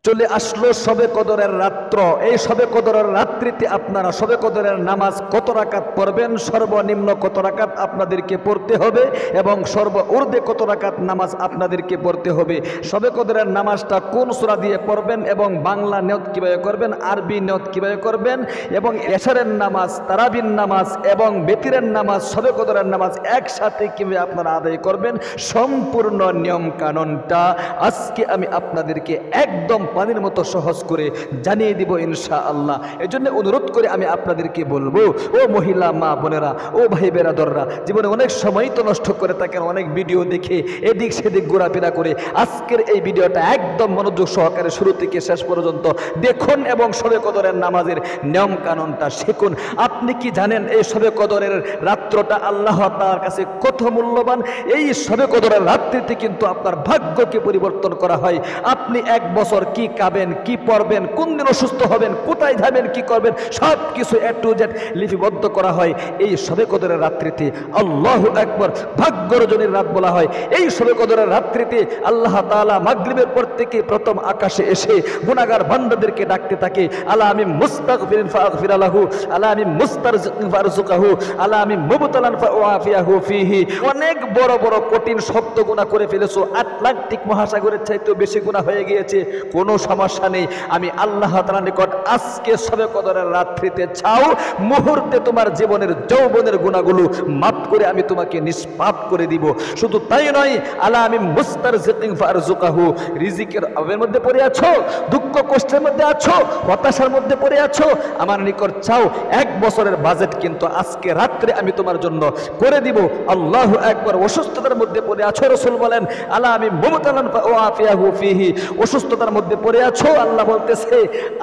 চলে আসলো শবে কদরের রাত্র। এই শবে কদরের রাত্রিতে আপনারা শবে কদরের নামাজ কত রাকাত পড়বেন, সর্বনিম্ন কত রাকাত আপনাদেরকে পড়তে হবে এবং সর্বঊর্ধ্বে কত রাকাত নামাজ আপনাদেরকে পড়তে হবে। শবে কদরের নামাজটা কোন সূরা দিয়ে পড়বেন এবং বাংলা নিয়ত কিভাবে করবেন, আরবি নিয়ত কিভাবে করবেন এবং এশারের নামাজ, তারাবির নামাজ এবং বেতিরের নামাজ, শবে কদরের নামাজ একসাথে কিভাবে আপনারা আদায় করবেন, সম্পূর্ণ নিয়ম কানুনটা আজকে আমি আপনাদেরকে একদম পানির মতো সহজ করে জানিয়ে দিব ইনশাআল্লাহ। এই জন্য অনুরোধ করে আমি আপনাদেরকে বলবো, ও মহিলা মা বোনেরা, ও ভাই বেরাদররা, জীবনে অনেক সময় তো নষ্ট করে থাকেন, অনেক ভিডিও দেখে এদিক সেদিক ঘোরাফেরা করে। আজকের এই ভিডিওটা একদম মনোযোগ সহকারে শুরু থেকে শেষ পর্যন্ত দেখুন এবং শবে কদরের নামাজের নিয়ম কানুনটা শিখুন। আপনি কি জানেন এই শবে কদরের রাত্রটা আল্লাহ তাআলার কাছে কত মূল্যবান? এই শবে কদরের রাত্রিতে কিন্তু আপনার ভাগ্যকে পরিবর্তন করা হয়। আপনি এক বছর কি খাবেন, কি পড়বেন, কোন দিন অসুস্থ হবেন, কোথায় যাবেন, কি করবেন, সব কিছু এ টু জেড লিপিবদ্ধ করা হয় এই শবে কদরের রাত্রিতে। আল্লাহু আকবার, ভাগ্য রজনীর রাত বলা হয়। এই শবে কদরের রাত্রিতে আল্লাহ তাআলা মাগরিবের পর থেকে প্রথম আকাশে এসে গুনাহগার বান্দাদেরকে ডাকতে থাকে, আলা আমি মুস্তাগফিরিন ফাগফির লাহু, আলা আমি মুস্তারজিকিন ফারজুকাহু, আলা আমি মুবতালান ফাওয়াফিয়াহু ফিহি। অনেক বড় বড় কঠিন শক্ত গুনাহ করে ফেলেছো, আটলান্টিক মহাসাগরের চাইতেও বেশি গুনাহ হয়ে গিয়েছে, কোনো সমস্যা নেই। আমি আল্লাহ তাআলার নিকট আজকে শবে কদরের রাত্রিতে চাও মুহূর্তে তোমার জীবনের যৌবনের গুনাহগুলো মাফ করে আমি তোমাকে নিষ্পাপ করে দিব। শুধু তাই নয়, আলা আমি মুস্তারজিকিন ফারজুকাহু, রিজিকের অভাবের মধ্যে পড়ে আছো, দুঃখ কষ্টের মধ্যে আছো, হতাশার মধ্যে পড়ে আছো, আমার নিকট চাও, এক বছরের বাজেট কিন্তু আজকে রাত্রে আমি তোমার জন্য করে দিব। আল্লাহু আকবার। অসুস্থতার মধ্যে পড়ে আছো, রাসূল বলেন, আলা আমি মুবতালান ফাওয়াফিয়াহু ফিহি, অসুস্থতার মধ্যে পড়ে আছো, আল্লাহ বলতেছে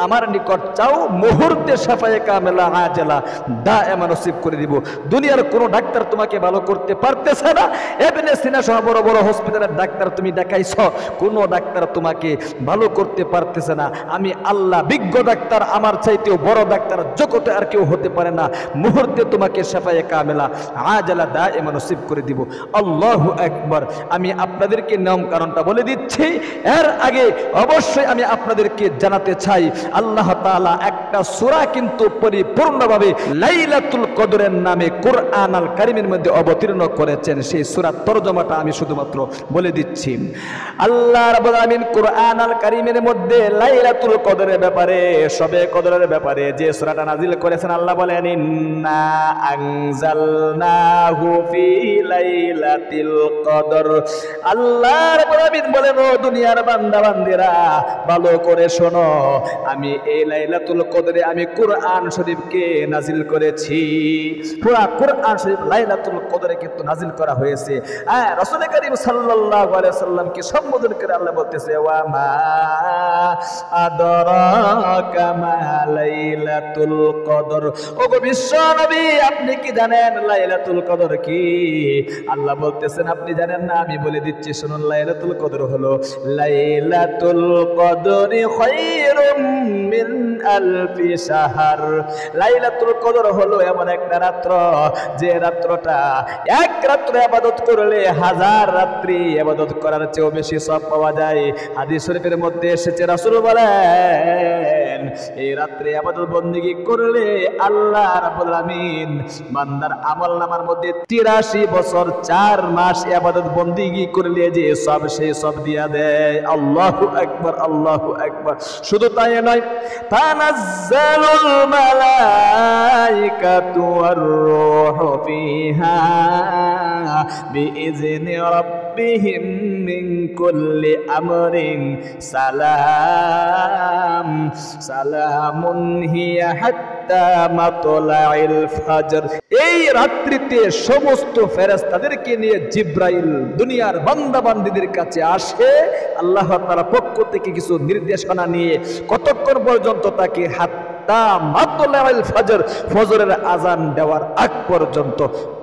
আমার নিকট চাও, মুহূর্তে শাফায়ে কামেলা আজলা দায়েমা নসিব করে দিব। দুনিয়ার কোনো ডাক্তার তোমাকে ভালো করতে পারতেছে না। ইবনে সিনা সহ বড় বড় হসপিটালের ডাক্তার তুমি দেখাইছো, কোনো ডাক্তার তোমাকে ভালো করতে পারতেছে না। আমি আল্লাহ বিজ্ঞ ডাক্তার, আমার চাইতেও বড় ডাক্তার জগতে আর কেউ হতে পারে না। মুহূর্তে তোমাকে শাফায়ে কামেলা আজলা দায়েমা নসিব করে দিব। আল্লাহু আকবার। আমি আপনাদেরকে নিয়ম কারণটা বলে দিচ্ছি, এর আগে অবশ্যই আমি আপনাদেরকে জানাতে চাই আল্লাহ তাআলা একটা সূরা কিন্তু পরিপূর্ণভাবে লাইলাতুল কদরের নামে কোরআন আল কারীমের মধ্যে অবতীর্ণ করেছেন। সেই সূরার তরজমাটা আমি শুধুমাত্র বলে দিচ্ছি। আল্লাহ রাব্বুল আলামিন কোরআন আল কারীমের মধ্যে লাইলাতুল কদরের ব্যাপারে, শবে কদরের ব্যাপারে যে সূরাটা নাজিল করেছেন, আল্লাহ বলেন, ইন্না আনজালনাহু ফি লাইলাতিল কদর। আল্লাহ রাব্বুল আলামিন বলেন, ও দুনিয়ার বান্দা বান্দিরা, ভালো করে শোনো, আমি এই লাইলাতুল কদরে আমি কোরআন শরীফকে নাজিল করেছি। পুরা কোরআন শরীফ লাইলাতুল কদরে কিন্তু নাজিল করা হয়েছে। রাসূল করিম সাল্লাল্লাহু আলাইহি সাল্লামকে সম্বোধন করে আল্লাহ বলতেছে, ওয়া মা আদরাকা মা লাইলাতুল কদর। ওগো বিশ্ব নবী, আপনি কি জানেন লাইলাতুল কদর কি? আল্লাহ বলতেছেন, আপনি জানেন না? আমি বলে দিচ্ছি, শুনুন। লাইলাতুল কদর হলো, লাইলাতুল কদরি খায়রুম মিন আলফি শাহর। লাইলাতুল কদর হলো এমন একটা রাত্র, যে রাত্রটা এক রাত্র ইবাদত করলে হাজার রাত্রি ইবাদত করার চেয়েও বেশি সওয়াব পাওয়া যায়। হাদিস শরীফের মধ্যে এসেছে, রাসূল বলেন, এই রাত্রে ইবাদত বندگی করলে আল্লাহ রাব্বুল আলামিন বান্দার আমলনামার মধ্যে 83 বছর 4 মাস ইবাদত বندگی করলে যে সব, সেই সব দিয়া দেয়। আল্লাহু আকবার, আল্লাহু আকবার। শুধু তাই নয়, তানাজ্জালুল মালাইকাতু ওয়ার রূহু ফিহা বিইজনি রাব্বিহিম মিন কুল্লি আমরিন সালাম সালামুন হিয়া হাত্তা মাতলাইল ফজর। এই রাত্রিতে সমস্ত ফেরেশতাদেরকে নিয়ে জিবরাইল দুনিয়ার বান্দা বান্দীদের কাছে আসে, আল্লাহ তাআলার পক্ষ থেকে কিছু নির্দেশনা নিয়ে। কতক্ষণ পর্যন্ত? তাকে হাত্তা হাত্তা মাতলাইল ফজর, ফজরের আজান দেওয়ার আগ পর্যন্ত।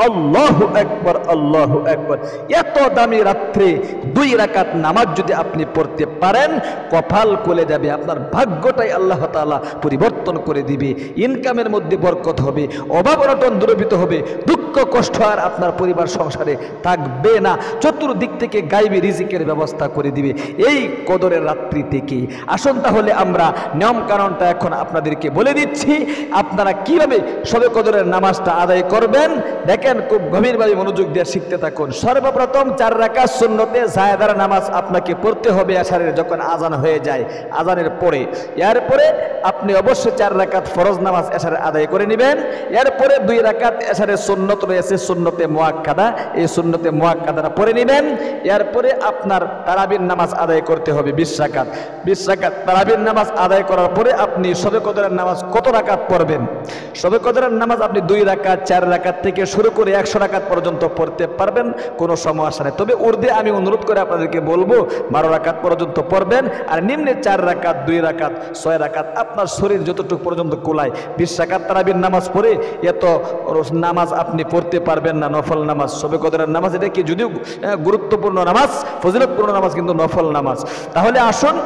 আল্লাহু আকবার, আল্লাহু আকবার। এত দামি রাত্রে 2 রাকাত নামাজ যদি আপনি পড়তে পারেন, কপাল খুলে যাবে, আপনার ভাগ্যটাই আল্লাহ তাআলা পরিবর্তন করে দিবে। ইনকামের মধ্যে বরকত হবে, অভাব অনটন দূরীভূত হবে, দুঃখ কষ্ট আর আপনার পরিবার সংসারে থাকবে না, চতুর্দিক থেকে গায়বী রিজিকের ব্যবস্থা করে দিবে এই কদরের রাত্রি থেকে। আসুন তাহলে আমরা নিয়ম কানুনটা এখন আপনাদেরকে বলে দিচ্ছি, আপনারা কিভাবে শবে কদরের নামাজটা আদায় করবেন। দেখেন, খুব গভীরভাবে মনোযোগ দিয়ে শিখতে থাকুন। সর্বপ্রথম 4 রাকাত সুন্নতে জায়েদার নামাজ আপনাকে পড়তে হবে এশারের যখন আজান হয়ে যায়, আজানের পরে। এরপরে আপনি অবশ্যই 4 রাকাত ফরজ নামাজ এশারে আদায় করে নেবেন। এরপরে 2 রাকাত এশারের সুন্নত রয়েছে, সুন্নতে মুআক্কাদা, এই সুন্নতে মুআক্কাদাটা পড়ে নেবেন। এরপরে আপনার তারাবির নামাজ আদায় করতে হবে 20 রাকাত। 20 রাকাত তারাবির নামাজ আদায় করার পরে আপনি শবে কদরের নামাজ কত রাকাত পড়বেন? শবে কদরের নামাজ আপনি 2 রাকাত, 4 রাকাত থেকে শুরু করে 100 রাকাত পর্যন্ত পড়তে পারবেন, কোনো সমস্যা নেই। তবে উর্দে আমি অনুরোধ করে আপনাদেরকে বলবো 12 রাকাত পর্যন্ত পড়বেন, আর নিম্নে 4 রাকাত, 2 রাকাত, 6 রাকাত আপনার শরীর যতটুকু পর্যন্ত কোলায়। 20 রাকাত তারাবির নামাজ পড়ে এত নামাজ আপনি পড়তে পারবেন না, নফল নামাজ। শবে কদরের নামাজ এটা কি যদিও গুরুত্বপূর্ণ নামাজ, ফজিলতপূর্ণ নামাজ, কিন্তু নফল নামাজ। তাহলে আসুন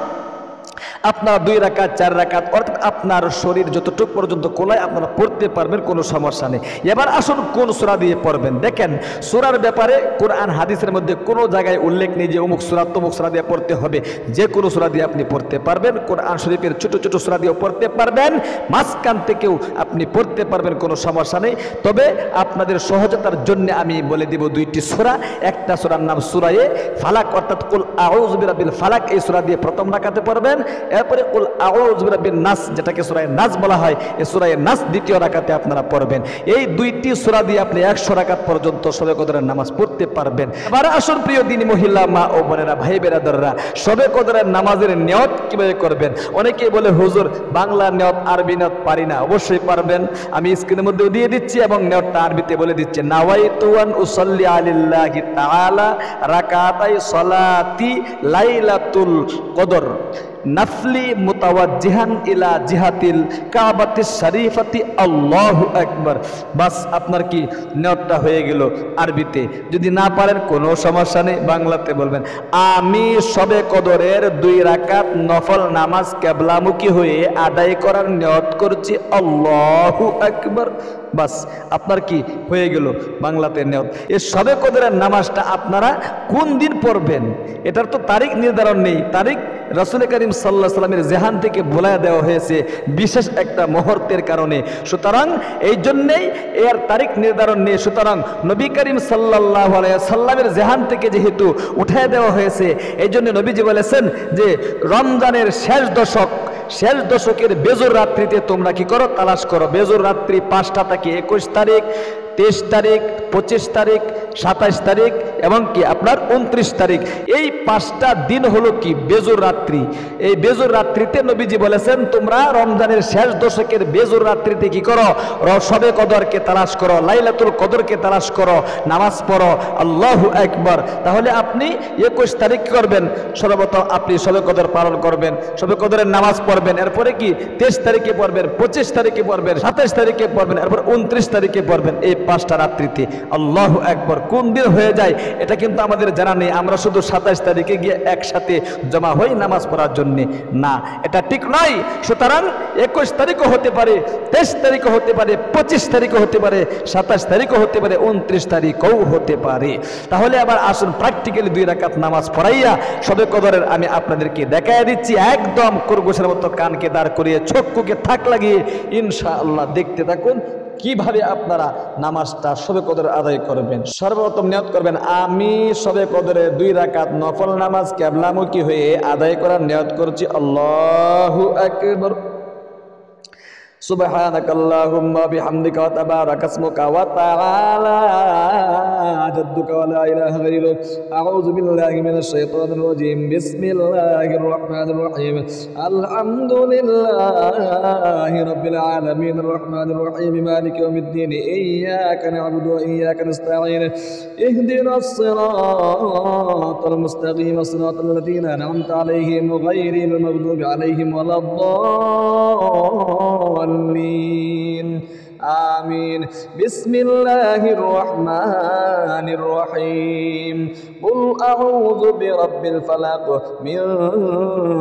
আপনার 2 রাকাত, 4 রাকাত অর্থাৎ আপনার শরীর যতটুকু পর্যন্ত কোলায় আপনারা পড়তে পারবেন, কোনো সমস্যা নেই। এবার আসুন কোন সূরা দিয়ে পড়বেন। দেখেন, সূরার ব্যাপারে কোরআন হাদিসের মধ্যে কোনো জায়গায় উল্লেখ নেই যে অমুক সূরা তমুক সূরা দিয়ে পড়তে হবে। যে কোনো সূরা দিয়ে আপনি পড়তে পারবেন। কোরআন শরীফের ছোট ছোট সূরা দিয়েও পড়তে পারবেন, মাঝখান থেকেও আপনি পড়তে পারবেন, কোনো সমস্যা নেই। তবে আপনাদের সহজতার জন্য আমি বলে দিব 2টি সূরা। একটা সূরার নাম সূরায়ে ফালাক অর্থাৎ কুল আউযু বিরাব্বিল ফালাক, এই সূরা দিয়ে প্রথম রাকাতে পড়বেন। এরপরে কুল আউযু বিরাব্বিন নাস, যেটাকে সূরা নাস বলা হয়, এই সূরা নাস দ্বিতীয় রাকাতে আপনারা পড়বেন। এই 2টি সূরা দিয়ে আপনি 100 রাকাত পর্যন্ত শবে কদরের নামাজ পড়তে পারবেন। এবার আসুন প্রিয় দিনী মহিলা, মা ও বোনেরা, ভাই বেরাদররা, শবে কদরের নামাজের নিয়ত কিভাবে করবেন? অনেকেই বলে হুজুর বাংলা নিয়ত, আরবি নিয়ত পারি না। অবশ্যই পারবেন, আমি স্ক্রিনের মধ্যে দিয়ে দিচ্ছি এবং নিয়তটা আরবিতে বলে দিচ্ছি। নাওয়াইতু আন উসাল্লি আলিল্লাহি তাআলা রাকাতাই সালাতি লাইলাতুল কদর নাফলি মুতাওয়াজ্জিহান ইলা জিহাতিল কাবাতিস শরীফাতি, আল্লাহু আকবার। বাস আপনার কি নিয়তটা হয়ে গেল আরবিতে। যদি না পারেন কোনো সমস্যা নেই, বাংলাতে বলবেন আমি শবে কদরের 2 রাকাত নফল নামাজ কিবলামুখী হয়ে আদায় করার নিয়ত করছি, আল্লাহু আকবার। বাস আপনার কি হয়ে গেল বাংলাতে নিয়ত। এই শবে কদরের নামাজটা আপনারা কোন দিন পড়বেন এটার তো তারিখ নির্ধারণ নেই। তারিখ রাসূল করিম সাল্লাল্লাহু আলাইহি ওয়াসাল্লামের জেহান থেকে বলায় দেওয়া হয়েছে বিশেষ একটা মুহূর্তের কারণে। সুতরাং এই জন্যেই এর তারিখ নির্ধারণ নেই। সুতরাং নবী করিম সাল্লাল্লাহু আলাইহি ওয়াসাল্লামের জেহান থেকে যেহেতু উঠায় দেওয়া হয়েছে, এই জন্য নবীজি বলেছেন যে রমজানের শেষ দশকের বেজর রাত্রিতে তোমরা কি করো? তালাশ করো। বেজর রাত্রি 5টা থেকে 21 তারিখ, 23 তারিখ, 25 তারিখ, 27 তারিখ এবং কি আপনার 29 তারিখ। এই 5টা দিন হলো কি বেজর রাত্রি। এই বেজর রাত্রিতে নবীজি বলেছেন তোমরা রমজানের শেষ দশকের বেজর রাত্রিতে কি করো? শবে কদরকে তালাশ করো, লাইলাতুল কদরকে তালাশ করো, নামাজ পড়ো, আল্লাহু আকবার। তাহলে আপনি 21 তারিখ করবেন, সর্বপ্রথম আপনি শবে কদর পালন করবেন, শবে কদরের নামাজ পড়বেন। এরপরে কি 23 তারিখে পড়বেন, 25 তারিখে পড়বেন, 27 তারিখে পড়বেন, এরপর 29 তারিখে পড়বেন। এই 5টা রাত্রিতে আল্লাহু আকবার। কোন দিন হয়ে যায় এটা কিন্তু আমাদের জানা নেই। আমরা শুধু 27 তারিখে গিয়ে একসাথে জমা হই নামাজ পড়ার জন্য, না, এটা ঠিক নয়। সুতরাং 21 তারিখও হতে পারে, 23 তারিখও হতে পারে, 25 তারিখও হতে পারে, 27 তারিখও হতে পারে, 29 তারিখও হতে পারে। তাহলে আবার আসুন প্র্যাকটিক্যালি 2 রাকাত নামাজ পড়াইয়া শবে কদরের আমি আপনাদেরকে দেখাইয়া দিচ্ছি। একদম খরগোশের মতো কানকে দাঁড় করিয়ে চক্ষুকে থাক লাগিয়ে ইনশাআল্লাহ দেখতে থাকুন কিভাবে আপনারা নামাজটা শবে কদর আদায় করবেন। সর্বপ্রথম নিয়ত করবেন আমি শবে কদরের 2 রাকাত নফল নামাজ কিবলামুখী হয়ে আদায় করার নিয়ত করছি, আল্লাহু আকবার। سبحانك اللهم بحمدك وتبارك اسمك وتعالى جدك ولا إله غيرك. أعوذ بالله من الشيطان الرجيم. بسم الله الرحمن الرحيم. الحمد لله رب العالمين الرحمن الرحيم مالك يوم الدين. إياك نعبد وإياك نستعين. اهدنا الصراط المستقيم صراط الذين أنعمت عليهم غير المغضوب عليهم ولا الضالين. الضالين آمين بسم الله الرحمن الرحيم قل أعوذ برب الفلق من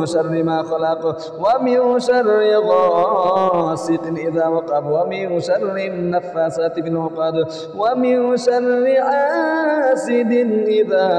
شر ما خلق ومن شر غاسق إذا وقب ومن شر النفاثات في العقد ومن شر حاسد إذا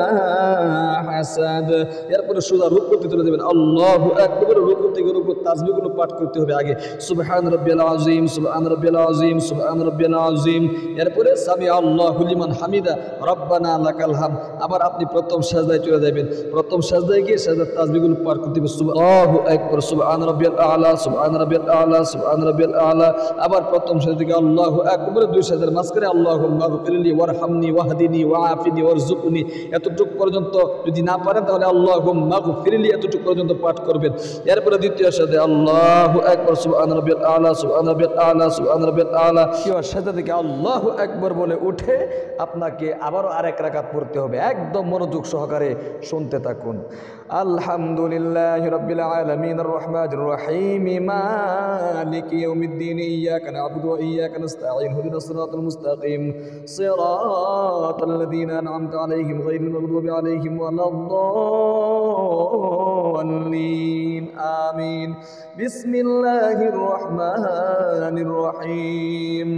حسد এরপরে সোজা রুকুতে চলে যাবেন আল্লাহু আকবার রুকু থেকে রুকু তাসবিহগুলো পাঠ করতে হবে আগে সুবহান রাব্বিয়াল আযীম সুবহান রাব্বিয়াল আযীম সুবহান রাব্বিয়াল আযীম এরপরে সামি আল্লাহু লিমান হামিদা রব্বানা লাকাল হামদ আবার আপনি প্রথম সাজদায় চলে যাবেন প্রথম সাজদায় গিয়ে সাজদার তাসবিহগুলো পাঠ করতে হবে আল্লাহু আকবার সুবহান রাব্বিয়াল আ'লা সুবহান রাব্বিয়াল আ'লা সুবহান রাব্বিয়াল আ'লা আবার প্রথম সাজদা থেকে আল্লাহু আকবার দুই সাজদার মাঝখানে আল্লাহুম্মা গফিরলি ওয়ারহামনি ওয়াহদিনি ওয়াআফিনি ওয়ারযুকনি এতটুকু পর্যন্ত যদি না পারেন তাহলে আল্লাহুম্মা গফিরলি এতটুকু পর্যন্ত পাঠ করবেন এরপরে দ্বিতীয় সাজদা আল্লাহু আকবার সুবহান রাব্বিয়াল আ'লা সুবহান রাব্বিয়াল আ'লা সুবহান রাব্বিয়াল আ'লা সাজদা থেকে আল্লাহু আকবার বলে উঠে আপনাকে আবারও আরেক রাকাত পড়তে হবে একদম মনোযোগ সহকারে শুনতে থাকুন আলহামদুলিল্লাহি রাব্বিল আলামিন আর রহমানির রহিম মালিকি ইয়াউমিদ্দিন ইয়াকা না'বুদু ওয়া ইয়াকা নাস্তাঈন ইহদিনাস সিরাতাল মুস্তাকিম সিরাতাল লাযীনা আন'আমতা আলাইহিম গায়রিল মাগদুবি আলাইহিম ওয়ালাদ-দাল্লিন আমিন বিসমিল্লাহির রহমানির রহিম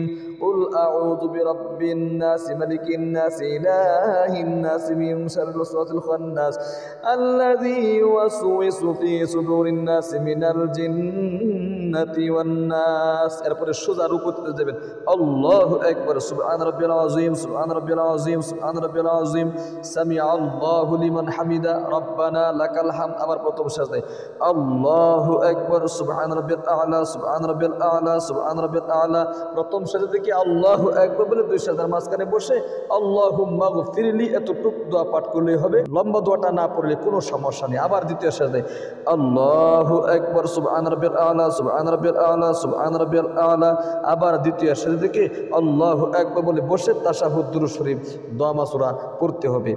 قل أعوذ برب الناس ملك الناس إله الناس من شر الوسواس الخناس الذي يوسوس في صدور الناس من الجنة والناس এরপরে সোজা রুকুতে যাবেন আল্লাহু আকবার সুবহান রাব্বিয়াল আযীম সুবহান রাব্বিয়াল আযীম সুবহান রাব্বিয়াল আযীম সামিআ আল্লাহু লিমান হামিদা রব্বানা লাকাল হামদ আবার প্রথম সাজদায় আল্লাহু আকবার সুবহান রাব্বিয়াল আ'লা সুবহান রাব্বিয়াল আ'লা সুবহান রাব্বিয়াল আ'লা প্রথম সাজদা থেকে আল্লাহু আকবার বলে দুই সাজদার মাঝখানে বসে আল্লাহুম্মা গফিরলি এতটুক দোয়া পাঠ করলেই হবে লম্বা দোয়াটা না পড়লে কোনো সমস্যা নেই আবার দ্বিতীয় সাজদায় আল্লাহু আকবার সুবহান রাব্বিয়াল আ'লা সুবহান রাব্বিয়াল আ'লা সুবহান রাব্বিয়াল আ'লা আবার দ্বিতীয় সাজদা থেকে আল্লাহু আকবার বলে বসে তাশাহুদ দুরূদ শরীফ দোয়া মাসুরা পড়তে হবে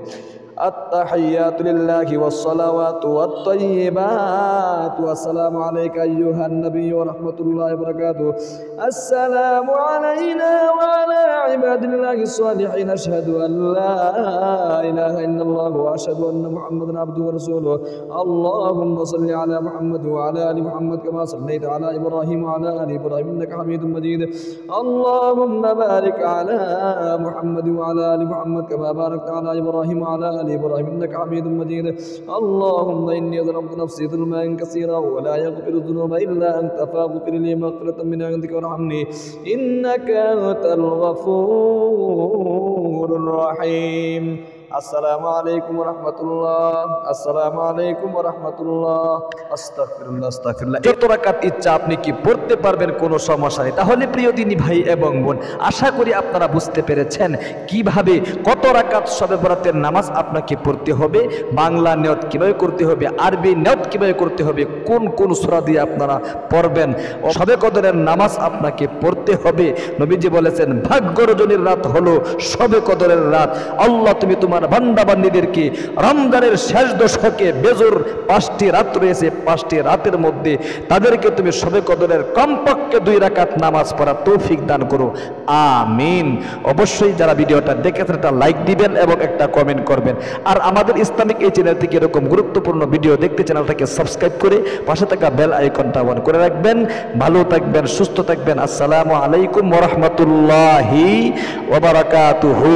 التحيات لله والصلوات والطيبات والسلام عليك أيها النبي ورحمة الله وبركاته السلام علينا وعلى عباد الله الصالحين أشهد أن لا إله إلا الله وأشهد أن محمدا عبده ورسوله اللهم صل على محمد وعلى آل محمد كما صليت على إبراهيم وعلى آل إبراهيم إنك حميد مجيد اللهم بارك على محمد وعلى آل محمد كما باركت على إبراهيم وعلى آل إبراهيم إنك حميد مجيد اللهم إني ظلمت نفسي ظلما كثيرا ولا يغفر الذنوب إلا أنت فاغفر لي مغفرة من عندك وارحمني إنك أنت الغفور الرحيم আসসালামু আলাইকুম ওয়া রাহমাতুল্লাহ আসসালামু আলাইকুম ওয়া রাহমাতুল্লাহ আস্তাগফিরুল্লাহ আস্তাগফিরুল্লাহ যত রাকাত ইচ্ছা আপনি কি পড়তে পারবেন কোনো সমস্যা নেই তাহলে প্রিয় দিনী ভাই এবং বোন আশা করি আপনারা বুঝতে পেরেছেন কিভাবে কত রাকাত শবে বরাতের নামাজ আপনাকে পড়তে হবে বাংলা নিয়ত কিভাবে করতে হবে আরবি নিয়ত কিভাবে করতে হবে কোন কোন সূরা দিয়ে আপনারা পড়বেন শবে কদরের নামাজ আপনাকে পড়তে হবে নবীজি বলেছেন ভাগ্য রজনীর রাত হলো শবে কদরের রাত আল্লাহ তুমি তোমার বান্দা বান্দীদেরকে রমজানের শেষ দশকে বেজোর 5টি রাত রয়েছে 5টি রাতের মধ্যে তাদেরকে তুমি শবে কদরের কমপক্ষে 2 রাকাত নামাজ পড়ার তৌফিক দান করো আমিন অবশ্যই যারা ভিডিওটা দেখেছেন একটা লাইক দিবেন এবং একটা কমেন্ট করবেন আর আমাদের ইসলামিক এই চ্যানেল থেকে এরকম গুরুত্বপূর্ণ ভিডিও দেখতে চ্যানেলটাকে সাবস্ক্রাইব করে পাশে থাকা বেল আইকনটা অন করে রাখবেন ভালো থাকবেন সুস্থ থাকবেন আসসালামু আলাইকুম ওয়া রাহমাতুল্লাহি ওয়া বারাকাতুহু।